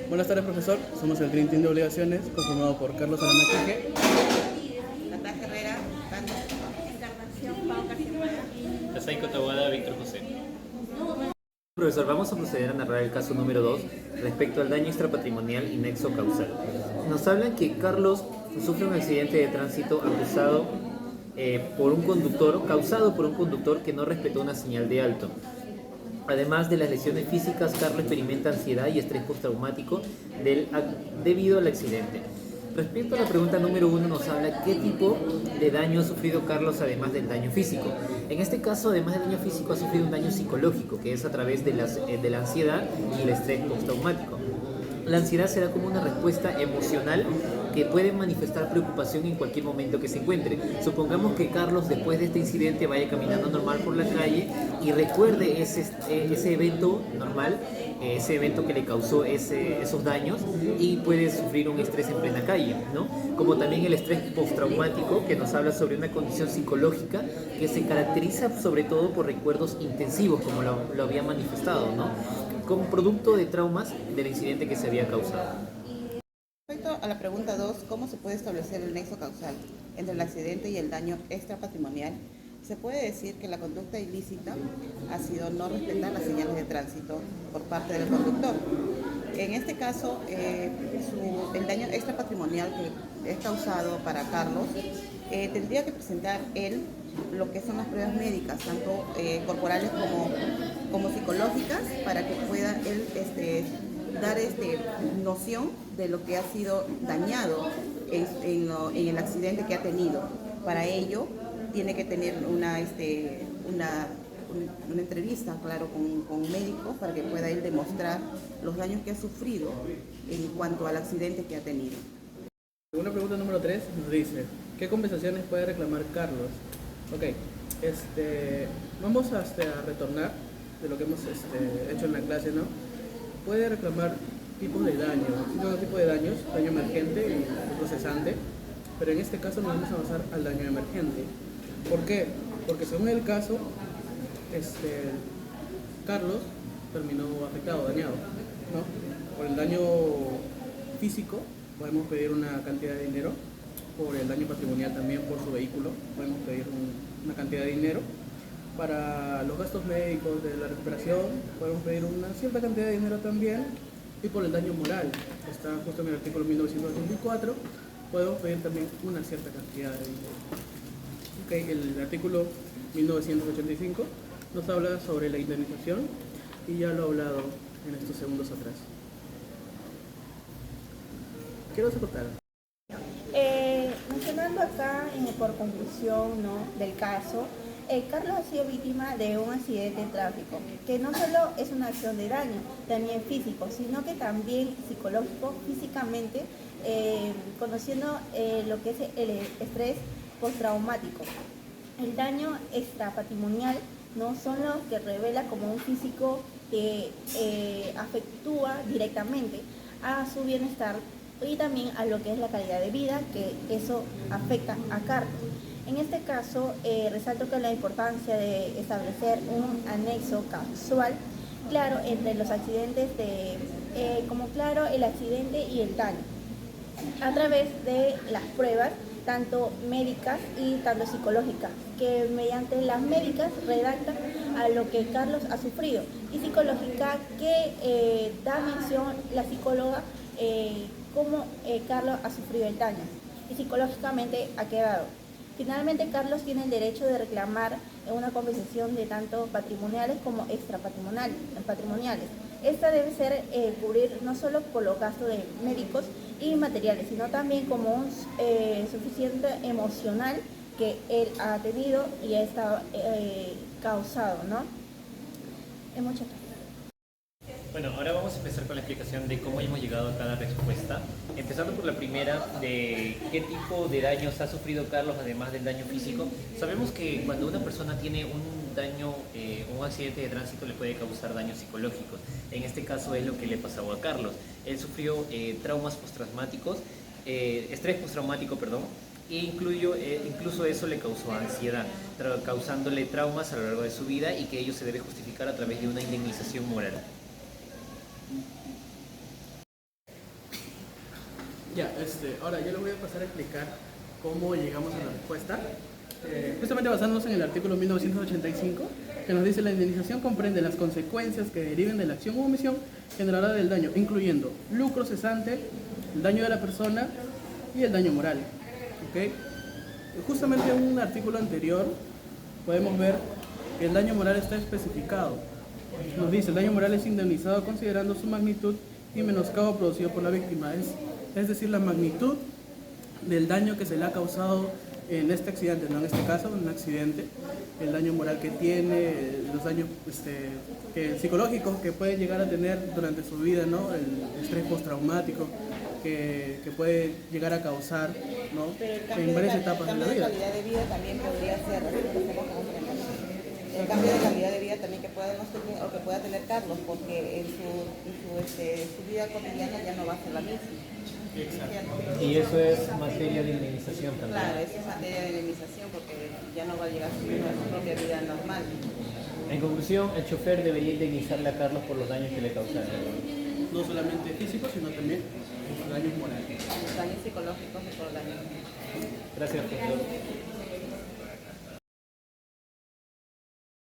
Buenas tardes, profesor. Somos el Green Team de Obligaciones, conformado por Carlos Arana Quique. Natalia Herrera, Bando. Encarnación, Pau García. Saiko Tawada, Víctor José. Profesor, vamos a proceder a narrar el caso número 2 respecto al daño extrapatrimonial y nexo causal. Nos hablan que Carlos sufre un accidente de tránsito causado por un conductor que no respetó una señal de alto. Además de las lesiones físicas, Carlos experimenta ansiedad y estrés postraumático debido al accidente. Respecto a la pregunta número 1, nos habla qué tipo de daño ha sufrido Carlos además del daño físico. En este caso, además del daño físico, ha sufrido un daño psicológico, que es a través de la ansiedad y el estrés postraumático. La ansiedad será como una respuesta emocional que puede manifestar preocupación en cualquier momento que se encuentre. Supongamos que Carlos, después de este incidente, vaya caminando normal por la calle y recuerde ese evento normal, ese evento que le causó esos daños, y puede sufrir un estrés en plena calle, ¿no? Como también el estrés postraumático, que nos habla sobre una condición psicológica que se caracteriza sobre todo por recuerdos intensivos, como lo había manifestado, ¿no? Como producto de traumas del incidente que se había causado. Respecto a la pregunta 2, ¿cómo se puede establecer el nexo causal entre el accidente y el daño extrapatrimonial? Se puede decir que la conducta ilícita ha sido no respetar las señales de tránsito por parte del conductor. En este caso, el daño extrapatrimonial que es causado para Carlos tendría que presentar él lo que son las pruebas médicas, tanto corporales como psicológicas, para que pueda él dar noción de lo que ha sido dañado en el accidente que ha tenido. Para ello, tiene que tener una entrevista, claro, con un médico, para que pueda él demostrar los daños que ha sufrido en cuanto al accidente que ha tenido. Una pregunta número 3 nos dice, ¿qué compensaciones puede reclamar Carlos? Ok, vamos a retornar de lo que hemos hecho en la clase, ¿no? Puede reclamar tipos de daños, dos tipos de daños, daño emergente y procesante, pero en este caso nos vamos a basar al daño emergente. ¿Por qué? Porque según el caso, Carlos terminó afectado, dañado, ¿no? Por el daño físico podemos pedir una cantidad de dinero, por el daño patrimonial también por su vehículo podemos pedir una cantidad de dinero, para los gastos médicos de la recuperación podemos pedir una cierta cantidad de dinero también, y por el daño moral, que está justo en el artículo 1984, podemos pedir también una cierta cantidad de dinero. Okay, el artículo 1985 nos habla sobre la indemnización y ya lo he hablado en estos segundos atrás. ¿Qué vas a contar? Mencionando acá por conclusión, ¿no?, del caso, Carlos ha sido víctima de un accidente de tráfico, que no solo es una acción de daño, también físico, sino que también psicológico, físicamente, conociendo lo que es el estrés postraumático. El daño extrapatrimonial no son los que revela como un físico que afectúa directamente a su bienestar y también a lo que es la calidad de vida, que eso afecta a Carlos. En este caso, resalto que la importancia de establecer un anexo causal claro entre los accidentes, como claro el accidente y el daño, a través de las pruebas tanto médicas y tanto psicológicas, que mediante las médicas redactan a lo que Carlos ha sufrido, y psicológica que da mención la psicóloga cómo Carlos ha sufrido el daño y psicológicamente ha quedado. Finalmente, Carlos tiene el derecho de reclamar una compensación de tanto patrimoniales como extrapatrimoniales. Esta debe ser cubrir no solo por los gastos de médicos y materiales, sino también como un suficiente emocional que él ha tenido y ha estado causado, ¿no? Muchas gracias. Bueno, ahora vamos a empezar con la explicación de cómo hemos llegado a cada respuesta. Empezando por la primera, de qué tipo de daños ha sufrido Carlos además del daño físico. Sabemos que cuando una persona tiene un daño, un accidente de tránsito, le puede causar daños psicológicos. En este caso es lo que le pasó a Carlos. Él sufrió traumas postraumáticos, estrés postraumático, perdón, e incluso eso le causó ansiedad, causándole traumas a lo largo de su vida, y que ello se debe justificar a través de una indemnización moral. Ya, ahora yo les voy a pasar a explicar cómo llegamos a la respuesta. Justamente basándonos en el artículo 1985, que nos dice la indemnización comprende las consecuencias que deriven de la acción u omisión generadora del daño, incluyendo lucro cesante, el daño de la persona y el daño moral. ¿Ok? Justamente en un artículo anterior podemos ver que el daño moral está especificado. Nos dice, el daño moral es indemnizado considerando su magnitud y menoscabo producido por la víctima. Es decir, la magnitud del daño que se le ha causado en este accidente, no en este caso, en un accidente, el daño moral que tiene, los daños psicológicos que puede llegar a tener durante su vida, ¿no? El estrés postraumático que puede llegar a causar, ¿no? Pero En varias etapas de la vida. El cambio de calidad de vida también podría ser, el cambio de calidad de vida también que pueda, no tener, o que pueda tener Carlos, porque en su vida cotidiana ya no va a ser la misma. Exacto. Y eso es materia de indemnización también. Claro, eso es materia de indemnización porque ya no va a llegar a su propia vida normal. En conclusión, el chofer debería indemnizarle a Carlos por los daños que le causaron. No solamente físicos, sino también los daños morales. Los daños psicológicos y por daños. Gracias, profesor.